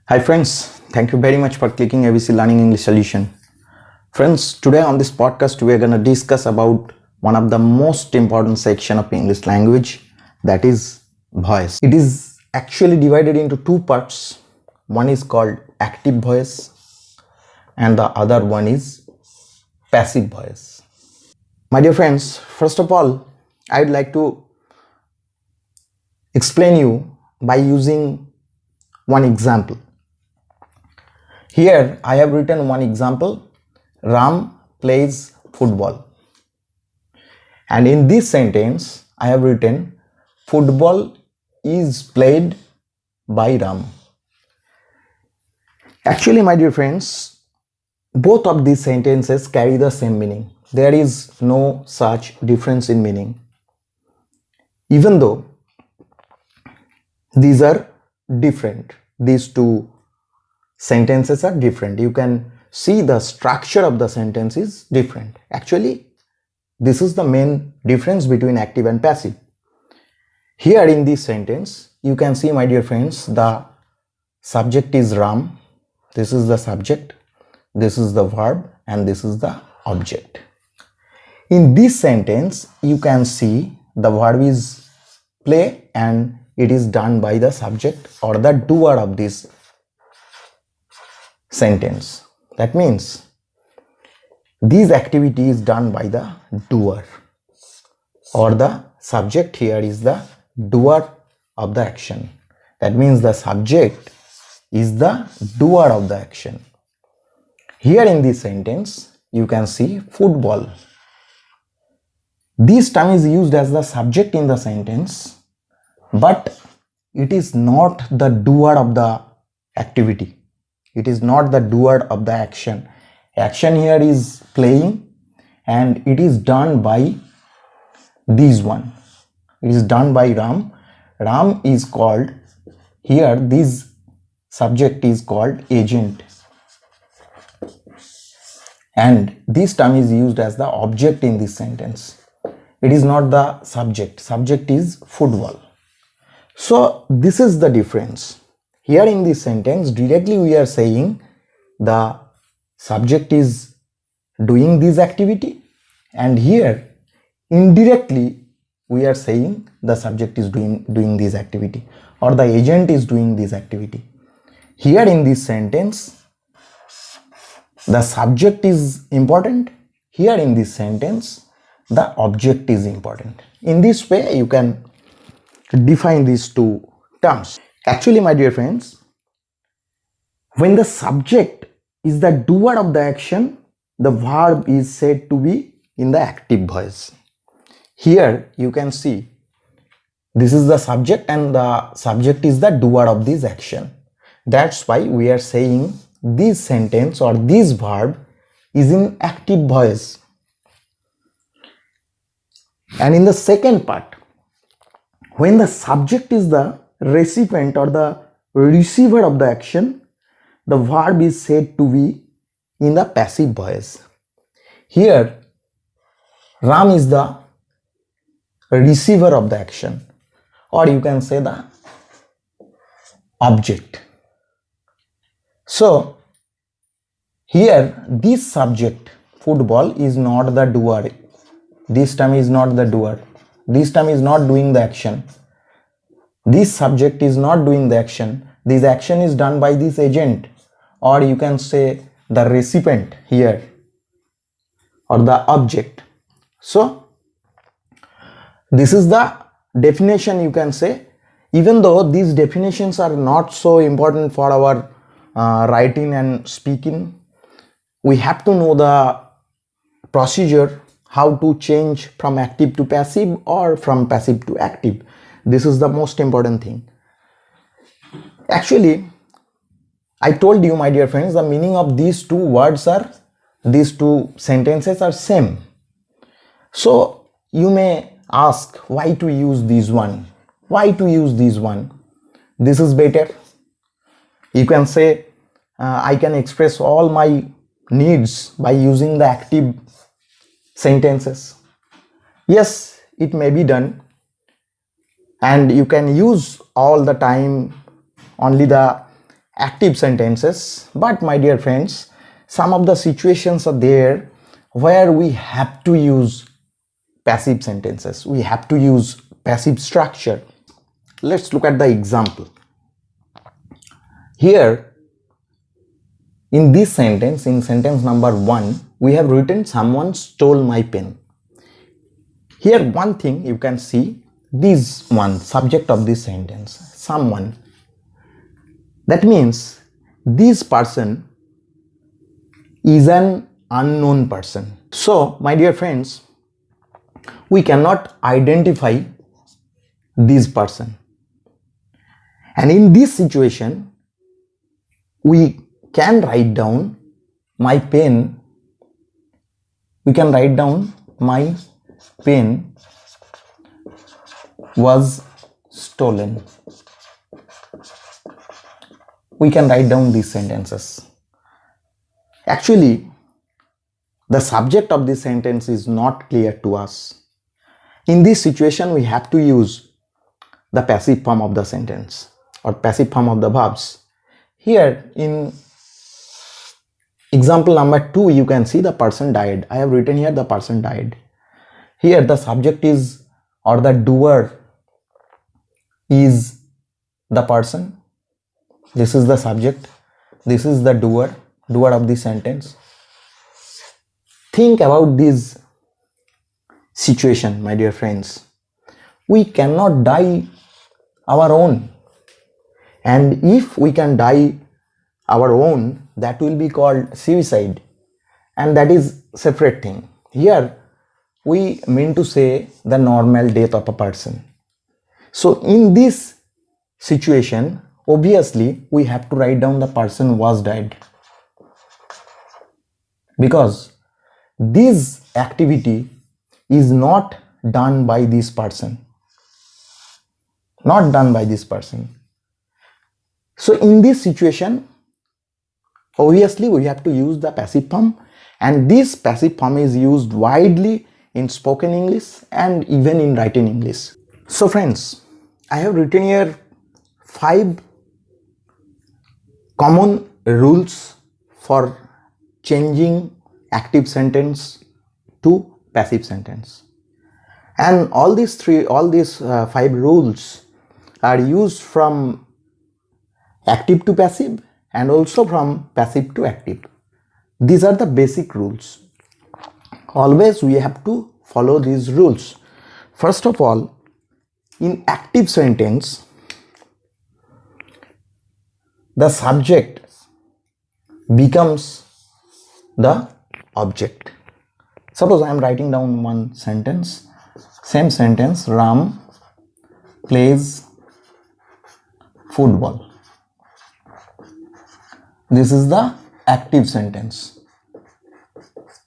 Hi friends, thank you very much for clicking ABC Learning English Solution. Friends, today on this podcast we are going to discuss about one of the most important section of English language, that is voice. It is actually divided into two parts. One is called active voice and the other one is passive voice. My dear friends, first of all, I would like to explain you by using one example. Here I have written one example. Ram plays football. And in this sentence I have written football is played by Ram. Actually, my dear friends, both of these sentences carry the same meaning. There is no such difference in meaning. Even though these are different, these two sentences are different. You can see the structure of the sentence is different. Actually, this is the main difference between active and passive. Here in this sentence, you can see, my dear friends, the subject is Ram. This is the subject, this is the verb, and this is the object. In this sentence, you can see the verb is play and it is done by the subject or the doer of this sentence. That means this activity is done by the doer, or the subject here is the doer of the action. That means the subject is the doer of the action. Here in this sentence you can see football. This term is used as the subject in the sentence, but it is not the doer of the activity. It is not the doer of the action. Action here is playing and it is done by this one. It is done by Ram. Ram is called, here this subject is called agent. And this term is used as the object in this sentence. It is not the subject. Subject is football. So this is the difference. Here in this sentence, directly we are saying the subject is doing this activity, and here indirectly we are saying the subject is doing this activity, or the agent is doing this activity. Here in this sentence, the subject is important. Here in this sentence, the object is important. In this way, you can define these two terms. Actually, my dear friends, when the subject is the doer of the action, the verb is said to be in the active voice. Here you can see this is the subject and the subject is the doer of this action. That's why we are saying this sentence or this verb is in active voice. And in the second part, when the subject is the recipient or the receiver of the action, the verb is said to be in the passive voice. Here Ram is the receiver of the action, or you can say the object. So here this subject football is not the doer. This term is not the doer. This term is not doing the action. This subject is not doing the action. This action is done by this agent, or you can say the recipient here, or the object. So this is the definition, you can say. Even though these definitions are not so important for our writing and speaking, we have to know the procedure, how to change from active to passive or from passive to active. This is the most important thing. Actually, I told you, my dear friends, the meaning of these two words are, these two sentences are same. So you may ask, why to use this one? Why to use this one? This is better. You can say, I can express all my needs by using the active sentences. Yes, it may be done. And you can use all the time only the active sentences, but my dear friends, some of the situations are there where we have to use passive sentences, we have to use passive structure. Let's look at the example. Here in this sentence, in sentence number 1, we have written someone stole my pen. Here one thing you can see, this one subject of this sentence, someone. That means this person is an unknown person. So my dear friends, we cannot identify this person. And in this situation, we can write down my pen. We can write down my pen was stolen. We can write down these sentences. Actually, the subject of this sentence is not clear to us. In this situation, we have to use the passive form of the sentence or passive form of the verbs. Here in example number 2, you can see the person died. I have written here the person died. Here the subject is, or the doer is the person. This is the subject. This is the doer of the sentence. Think about this situation, my dear friends. We cannot die our own. And if we can die our own, that will be called suicide. And that is separate thing. Here we mean to say the normal death of a person. So in this situation, obviously we have to write down the person was died, because this activity is not done by this person. Not done by this person. So in this situation, obviously we have to use the passive form, and this passive form is used widely in spoken English and even in written English. So friends, I have written here 5 common rules for changing active sentence to passive sentence, and all these 5 rules are used from active to passive and also from passive to active. These are the basic rules. Always we have to follow these rules. First of all, in active sentence, the subject becomes the object. Suppose I am writing down one sentence, same sentence, Ram plays football. This is the active sentence.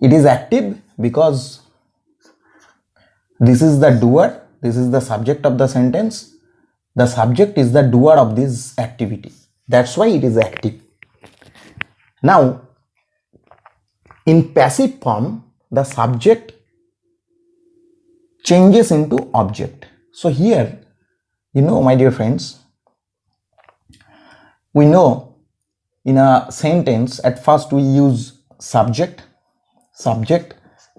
It is active because this is the doer, this is the subject of the sentence. The subject is the doer of this activity. That's why it is active. Now, in passive form, the subject changes into object. So here, my dear friends, we know in a sentence, at first we use subject,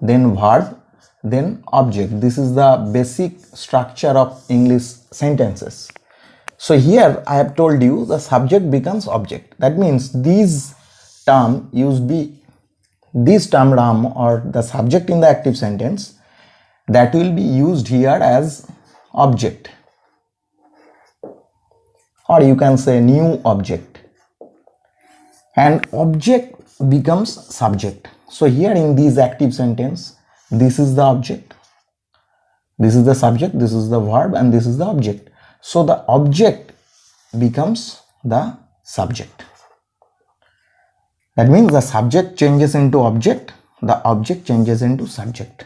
then verb, then object. This is the basic structure of English sentences. So here I have told you the subject becomes object. That means this term Ram, or the subject in the active sentence, that will be used here as object, or you can say new object, and object becomes subject. So here in this active sentence, this is the object, this is the subject, this is the verb, and this is the object. So the object becomes the subject. That means the subject changes into object, the object changes into subject.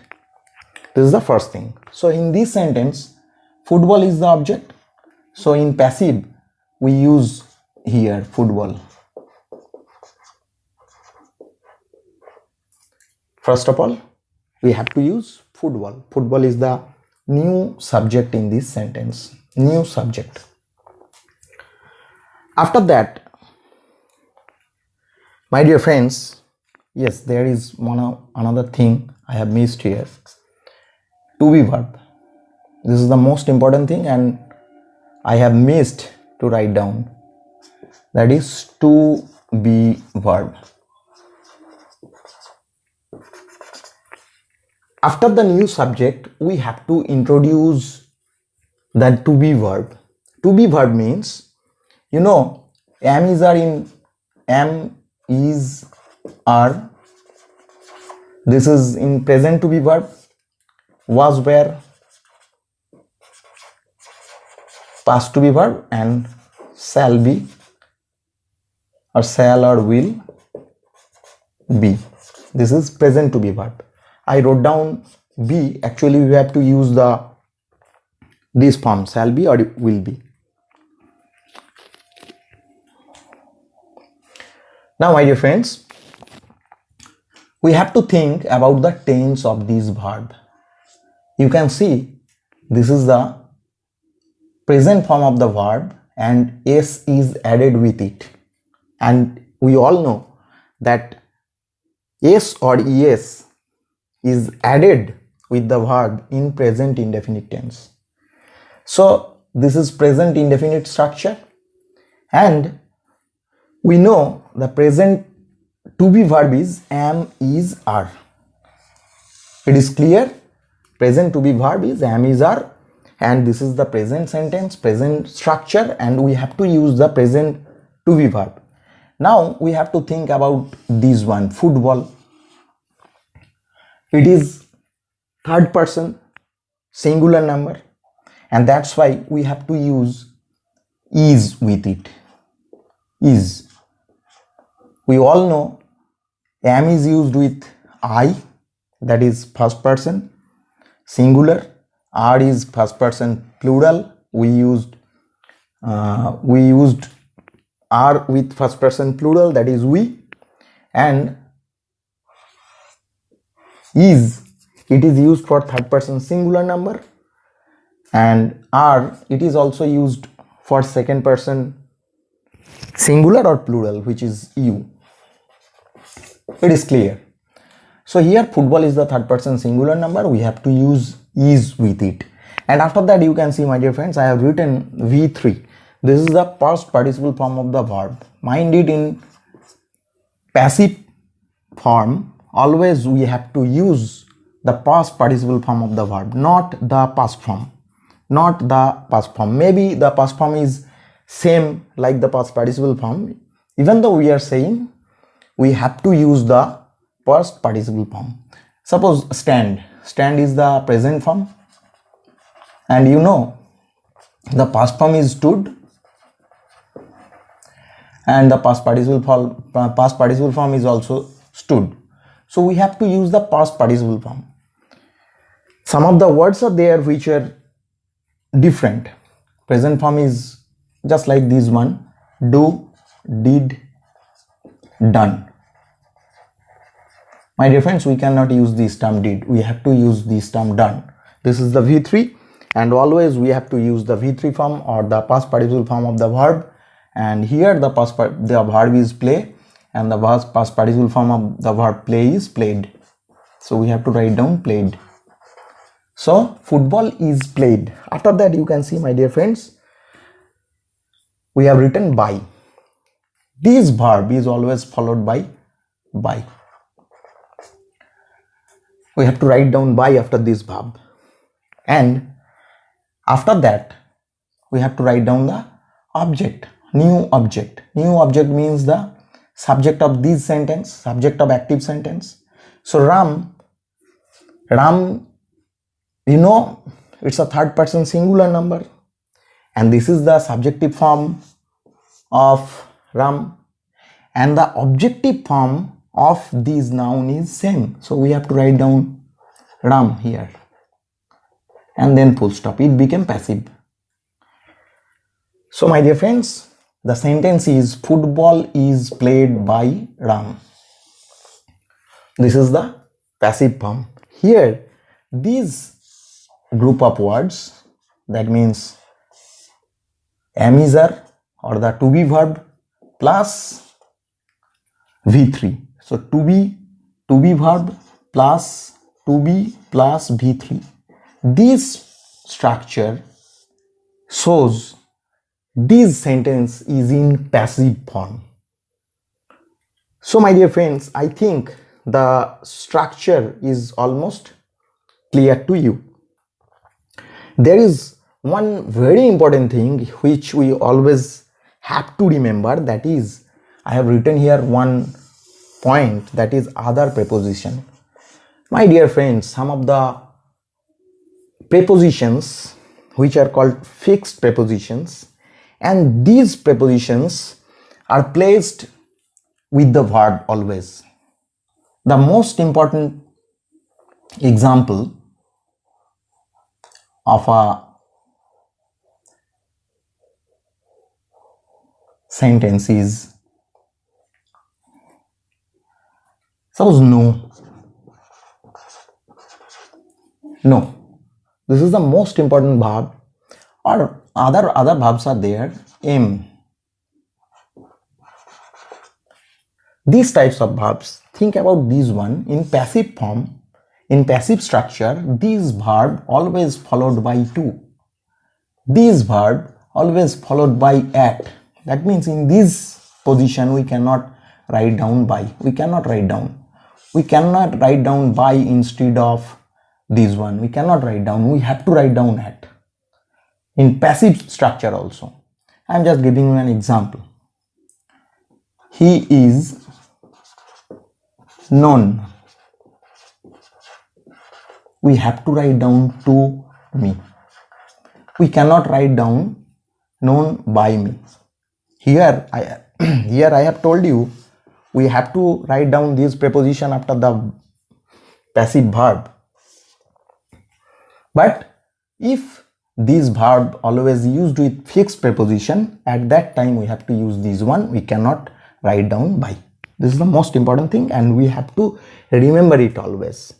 This is the first thing. So in this sentence, football is the object. So in passive, we use here football. First of all, we have to use football. Football is the new subject in this sentence. New subject. After that, My dear friends, yes, there is another thing I have missed here. To be verb. This is the most important thing and I have missed to write down. That is to be verb. After the new subject, we have to introduce the to be verb. To be verb means, you know, am is are in am is are. This is in present to be verb. Was were, past to be verb, and shall be or shall or will be. This is present to be verb. I wrote down be. Actually we have to use this form, shall be or will be. Now my dear friends, we have to think about the tense of this verb. You can see this is the present form of the verb and s is added with it, and we all know that s or es is added with the verb in present indefinite tense. So this is present indefinite structure, and we know the present to be verb is am, is, are. It is clear. Present to be verb is am, is, are, and this is the present sentence, present structure, and we have to use the present to be verb. Now we have to think about this one, football. It is third person singular number, and that's why we have to use is with it. Is. We all know am is used with I, that is first person singular. Are is first person plural. We used are with first person plural, that is we. And is, it is used for third person singular number, and are, it is also used for second person singular or plural, which is you. It is clear. So here football is the third person singular number, we have to use is with it. And after that you can see, my dear friends, I have written V3. This is the past participle form of the verb. Mind it, in passive form always we have to use the past participle form of the verb, not the past form. Not the past form. Maybe the past form is same like the past participle form. Even though we are saying we have to use the past participle form. Suppose stand. Stand is the present form, and you know the past form is stood, and the past participle form is also stood. So we have to use the past participle form. Some of the words are there which are different. Present form is just like this one: do, did, done. My dear friends, we cannot use this term did. We have to use this term done. This is the V3, and always we have to use the V3 form or the past participle form of the verb. And here the verb is play, and the past participle form of the verb play is played. So we have to write down played. So football is played. After that you can see, my dear friends, we have written by. This verb is always followed by. We have to write down by after this verb, and after that we have to write down the object, new object. New object means the subject of this sentence, subject of active sentence. So Ram, you know, it's a third person singular number, and this is the subjective form of Ram, and the objective form of this noun is same. So we have to write down Ram here, and then full stop. It became passive. So my dear friends, the sentence is football is played by Ram. This is the passive form. Here this group of words, that means am, is, are, or the to be verb plus V3. So to be verb plus to be plus V3. This structure shows this sentence is in passive form. So my dear friends, I think the structure is almost clear to you. There is one very important thing which we always have to remember, that is, I have written here one point, that is other preposition. My dear friends, some of the prepositions which are called fixed prepositions, and these prepositions are placed with the verb always. The most important example of a sentence is, suppose no. This is the most important verb, or other verbs are there. Am. These types of verbs, think about this one in passive form. In passive structure, this verb always followed by to. This verb always followed by at. That means in this position we cannot write down by. We cannot write down by instead of this one. We cannot write down. We have to write down at. In passive structure also. I am just giving you an example. He is known. We have to write down to me. We cannot write down known by me. Here I have told you we have to write down this preposition after the passive verb. But if this verb always used with fixed preposition, at that time we have to use this one. We cannot write down by. This is the most important thing, and we have to remember it always.